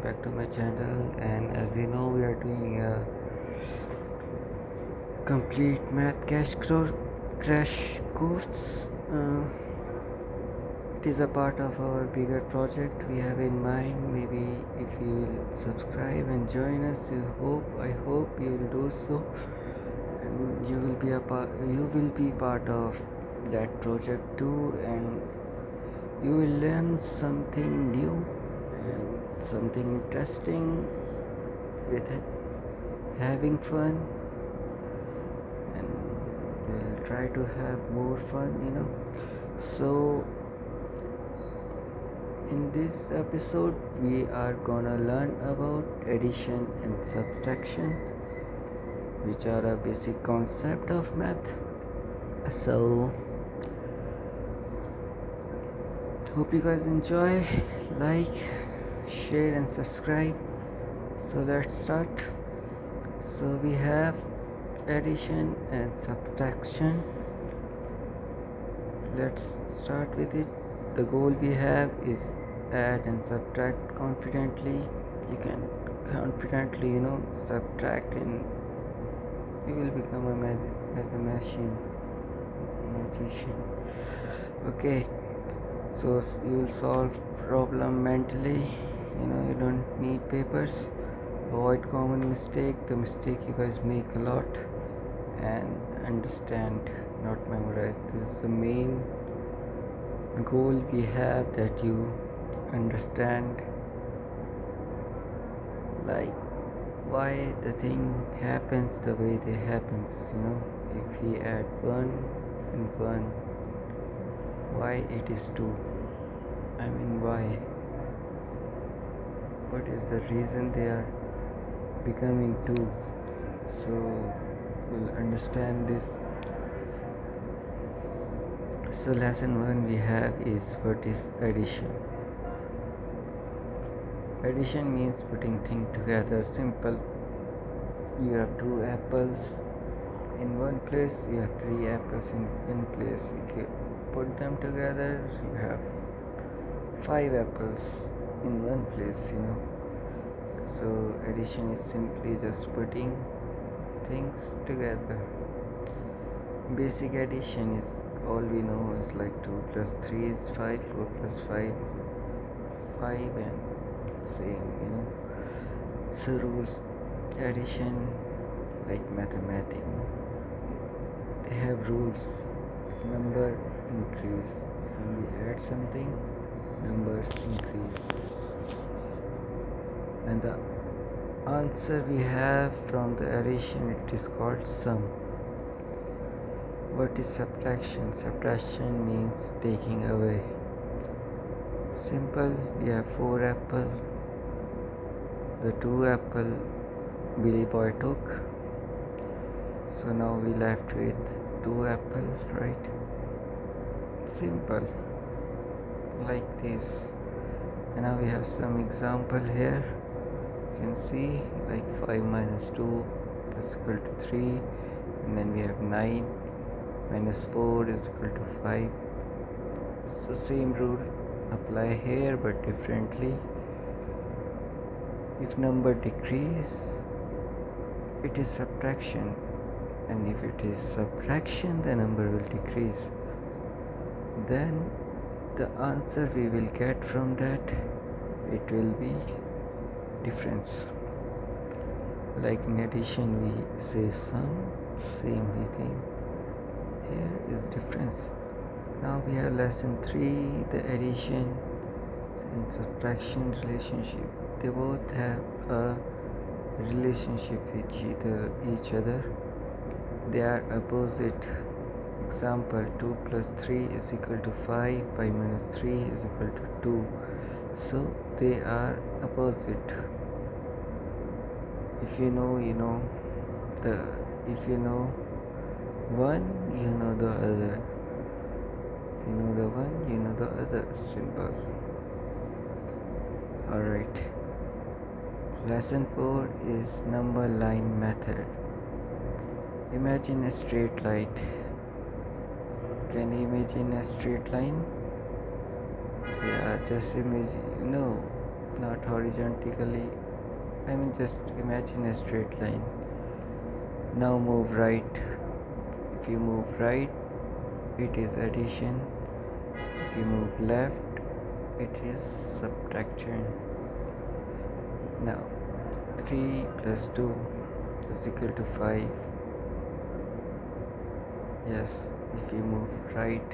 back to my channel, and as you know, we are doing a complete math crash course. It is a part of our bigger project we have in mind. Maybe if you will subscribe and join us, I hope you will do so, and you will be part of that project too, and you will learn something new and something interesting with it, having fun, and we'll try to have more fun. So in this episode we are gonna learn about addition and subtraction, which are a basic concept of math. So hope you guys enjoy, like, share and subscribe. So let's start. So we have addition and subtraction. Let's start with it. The goal we have is add and subtract confidently. You can confidently subtract, and you will become a magician. Okay, so you will solve problem mentally. You don't need papers. Avoid common mistake, the mistake you guys make a lot, and understand, not memorize. This is the main goal we have, that you understand, like, why the thing happens the way they happens. If we add 1 and 1, why it is 2? I mean, why? What is the reason they are becoming 2? So we'll understand this. So lesson 1 we have is, what is addition? Addition means putting things together. Simple. You have 2 apples in one place, you have 3 apples in place. If you put them together, you have 5 apples in one place. So addition is simply just putting things together. Basic addition is, all we know is like 2 plus 3 is 5, 4 plus 5 is 5, and same. So rules addition, like mathematics, they have rules. If number increase, when we add something, numbers increase, and the answer we have from the addition, it is called sum. What is subtraction? Subtraction means taking away. Simple. We have 4 apple. The 2 apple Billy Boy took. So now we left with 2 apple, right? Simple. Like this. And now we have some example here. You can see, like 5 minus 2 is equal to 3. And then we have 9 minus 4 is equal to 5. So same rule apply here, but differently. If number decrease, it is subtraction, and if it is subtraction, the number will decrease. Then the answer we will get from that, it will be difference. Like in addition we say sum, same we think here is difference. Now we have lesson 3, the addition and subtraction relationship. They both have a relationship with each other. They are opposite. Example, 2 plus 3 is equal to 5, 5 minus 3 is equal to 2. So they are opposite. If you know, if you know one, you know the other. If you know the one, you know the other. Simple. Alright. Lesson 4 is number line method. Imagine a straight line. Can you imagine a straight line? Yeah, just imagine. No, not horizontally. I mean, just imagine a straight line. Now move right. If you move right, it is addition. If you move left, it is subtraction. Now 3 plus 2 is equal to 5. Yes, if you move right,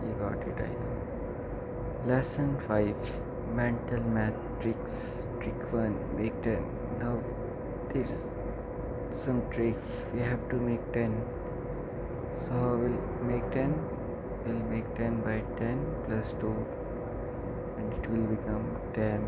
you got it, I know. Lesson 5, Mental Math Tricks. Trick 1, make 10. Now there's some trick. We have to make 10. So we'll make 10. We'll make 10 by 10 plus 2, and it will become 10.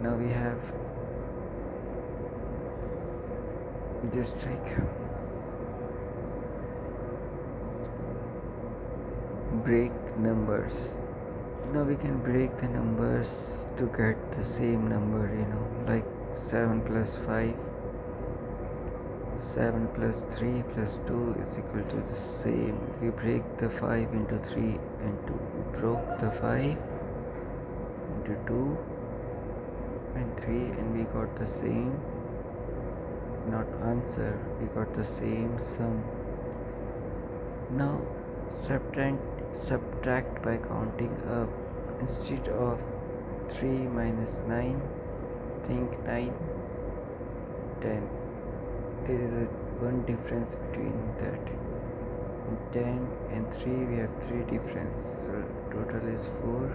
Now we have this trick. Break numbers. Now we can break the numbers to get the same number, like 7 plus 5. 7 plus 3 plus 2 is equal to the same. We break the 5 into 3 and 2. We broke the 5 into 2 and 3, and we got the same, not answer, we got the same sum. Now subtract by counting up. Instead of 3 minus 9, think 9, 10. There is one difference between that. In 10 and 3 we have 3 difference, so total is 4.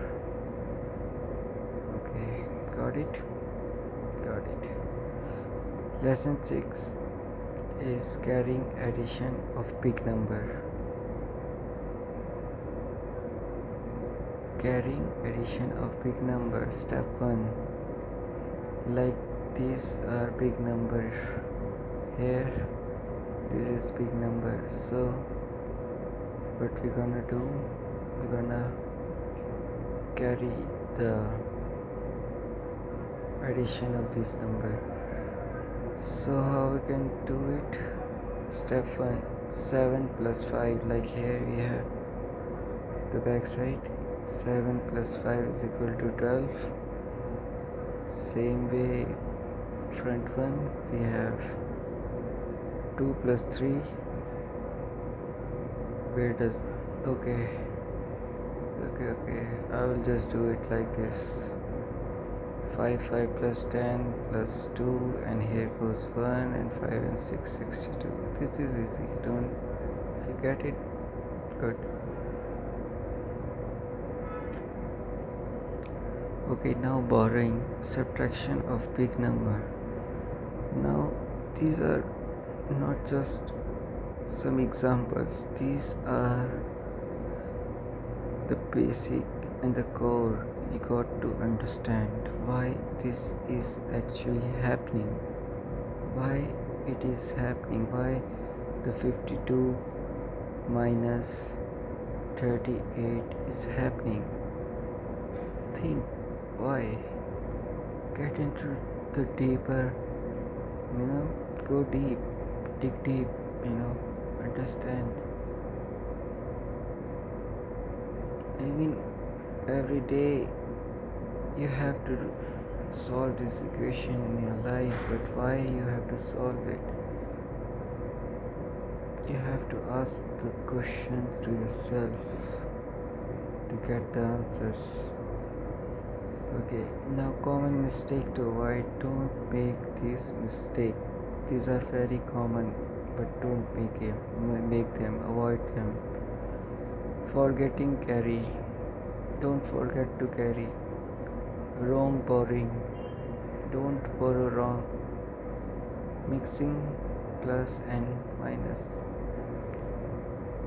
Okay, got it. Lesson 6 is carrying addition of big number. Carrying addition of big number. Step 1, like these are big number. Here this is big number, so what we're gonna do, we're gonna carry the addition of this number. So how we can do it? Step 1, 7 plus 5, like here we have the back side. 7 plus 5 is equal to 12. Same way front one, we have 2 plus 3. Where does, okay, I will just do it like this. 5 plus 10 plus 2, and here goes 1, and 5 and 6, 62. This is easy. Don't, if you get it, good. Okay, now borrowing, subtraction of big number. Now these are not just some examples, these are the basic and the core. You got to understand why this is actually happening, why it is happening, why the 52 minus 38 is happening. Think why. Get into the deeper, go deep, dig deep, understand. I mean, every day you have to solve this equation in your life, but why you have to solve it? You have to ask the question to yourself to get the answers. Okay, now common mistake to avoid. Don't make this mistake. These are very common, but don't make them, avoid them. Forgetting carry. Don't forget to carry. Wrong borrowing. Don't borrow wrong. Mixing plus and minus.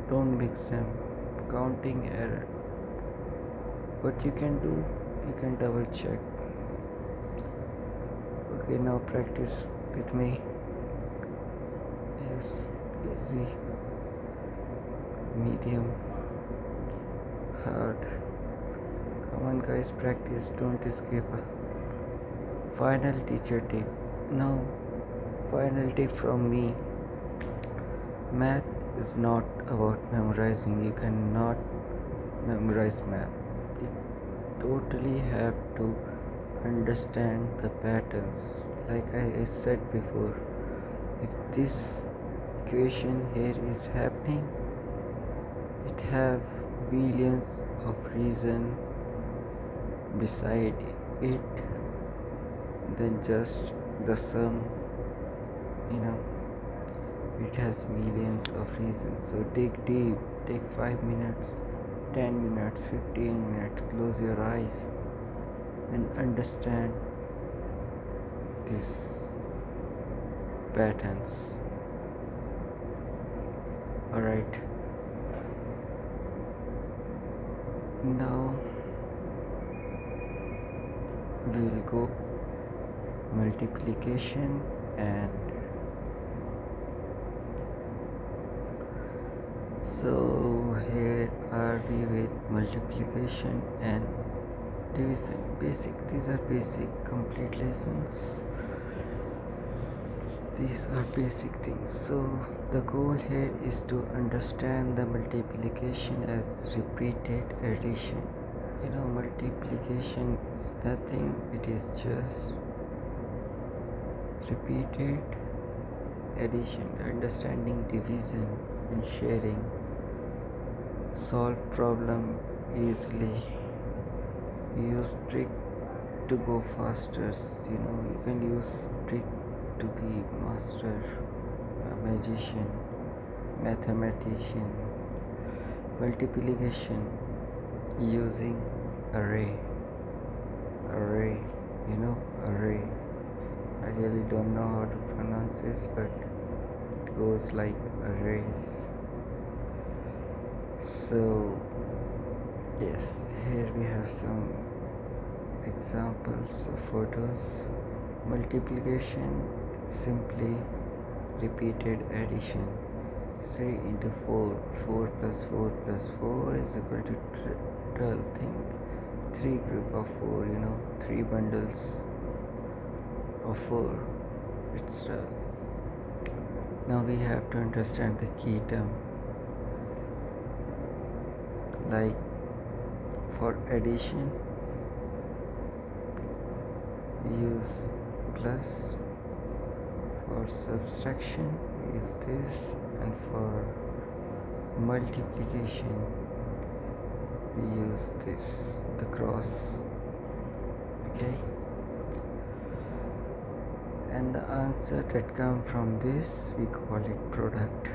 Don't mix them. Counting error. What you can do, you can double check. Okay, now practice with me. Yes, easy, medium, hard. Come on guys, practice, don't escape. Final teacher tip. Now, final tip from me. Math is not about memorizing. You cannot memorize math. totally have to understand the patterns. Like I said before, if this equation here is happening, it have billions of reason beside it than just the sum. You know, it has millions of reasons. So dig deep, take 5 minutes, 10 minutes, 15 minutes, close your eyes and understand these patterns. Alright, now we will go multiplication, and so here are we with multiplication and division. These are basic complete lessons. These are basic things. So the goal here is to understand the multiplication as repeated addition. Multiplication is nothing, it is just repeated addition. Understanding division and sharing, solve problem easily, use trick to go faster. You can use trick to be master, a magician, mathematician. Multiplication using array, array, array. I really don't know how to pronounce this, but it goes like arrays. So yes, here we have some examples of photos. Multiplication is simply repeated addition. 3 into 4, 4 plus 4 plus 4 is equal to 12. Think 3 group of 4, 3 bundles of 4, it's 12. Now we have to understand the key term. Like for addition, we use plus. For subtraction, we use this. And for multiplication, we use this, the cross. Okay, and the answer that comes from this, we call it product.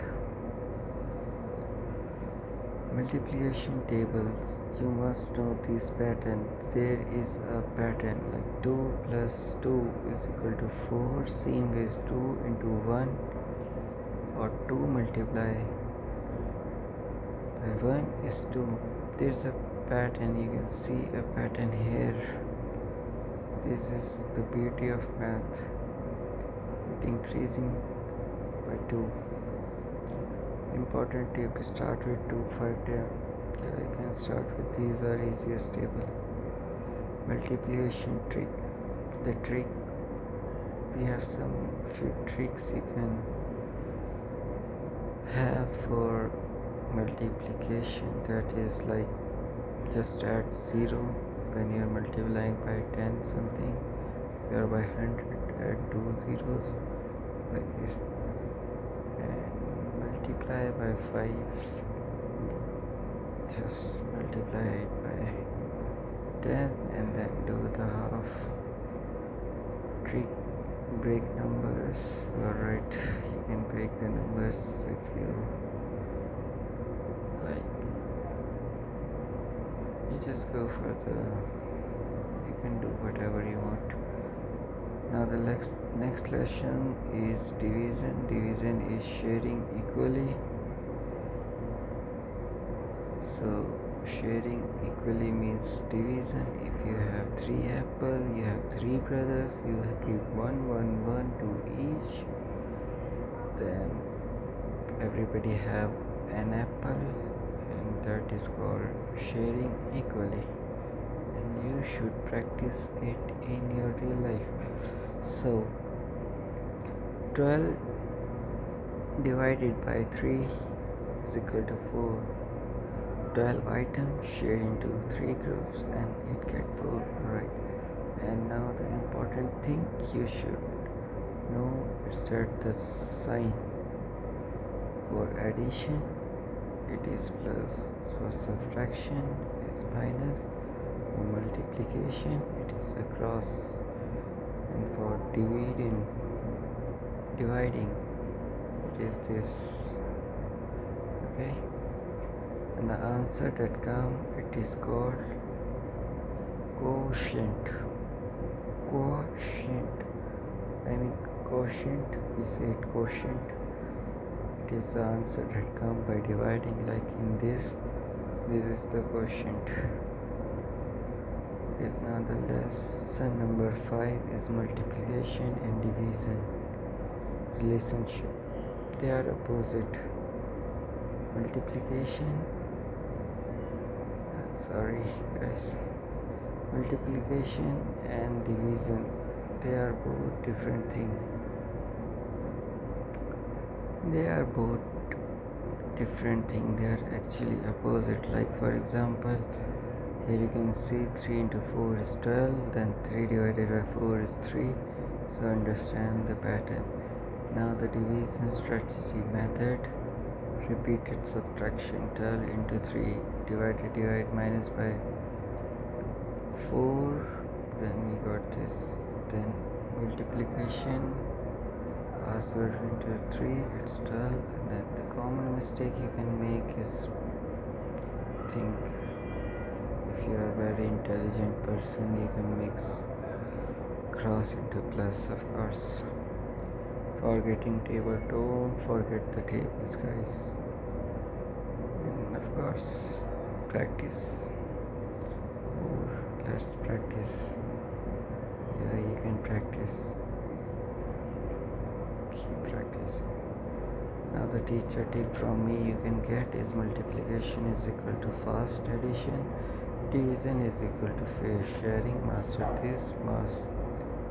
Multiplication tables, you must know this pattern. There is a pattern like 2 plus 2 is equal to 4, same way as 2 into 1, or 2 multiplied by 1 is 2. There's a pattern, you can see a pattern here. This is the beauty of math, increasing by 2. Important tip, start with 2, 5, 10. Yeah, you can start with these are easiest table. Multiplication trick. The trick, we have some few tricks you can have for multiplication. That is like just add 0 when you are multiplying by 10 something. If you are by 100, add 2 zeros like this, and multiply by 5. Just multiply it by 10 and then do the half trick. Break numbers. Alright, you can break the numbers if you like. You just go for you can do whatever you want. Now the next lesson is division. Division is sharing equally. So sharing equally means division. If you have 3 apples, you have 3 brothers, you give 1, 1, 1 to each, then everybody have an apple, and that is called sharing equally, and you should practice it in your real life. So 12 divided by 3 is equal to 4. 12 items shared into 3 groups and it get 4 right. And now the important thing you should know is that the sign for addition it is plus, for subtraction it is minus, for multiplication it is across, and for dividing it is this. Okay, and the answer that come it is called quotient. Quotient, I mean quotient, we say it quotient. It is the answer that come by dividing, like in this is the quotient. Okay, now the lesson number 5 is multiplication and division relationship. They are opposite. Multiplication, sorry guys, multiplication and division, they are both different things. They are both different things. They are actually opposite. Like for example, here you can see 3 into 4 is 12, then 3 divided by 4 is 3. So understand the pattern. Now the division strategy method. Repeated subtraction, 12 into 3 divide minus by 4, then we got this. Then multiplication, also into 3 it's 12, and then the common mistake you can make is think, if you are a very intelligent person you can mix cross into plus, of course. Forgetting table, don't forget the tables guys, and of course practice more. Let's practice. Yeah, you can practice, keep practicing. Now the teacher tip from me you can get is multiplication is equal to fast addition, division is equal to fair sharing. Master this must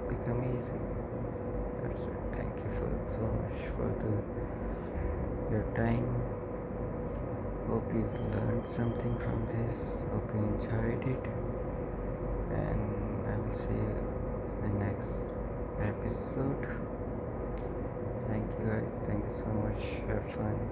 become easy. That's it. Thank you for so much for your time. Hope you learned something from this. Hope you enjoyed it, and I will see you in the next episode. Thank you guys. Thank you so much. Have fun.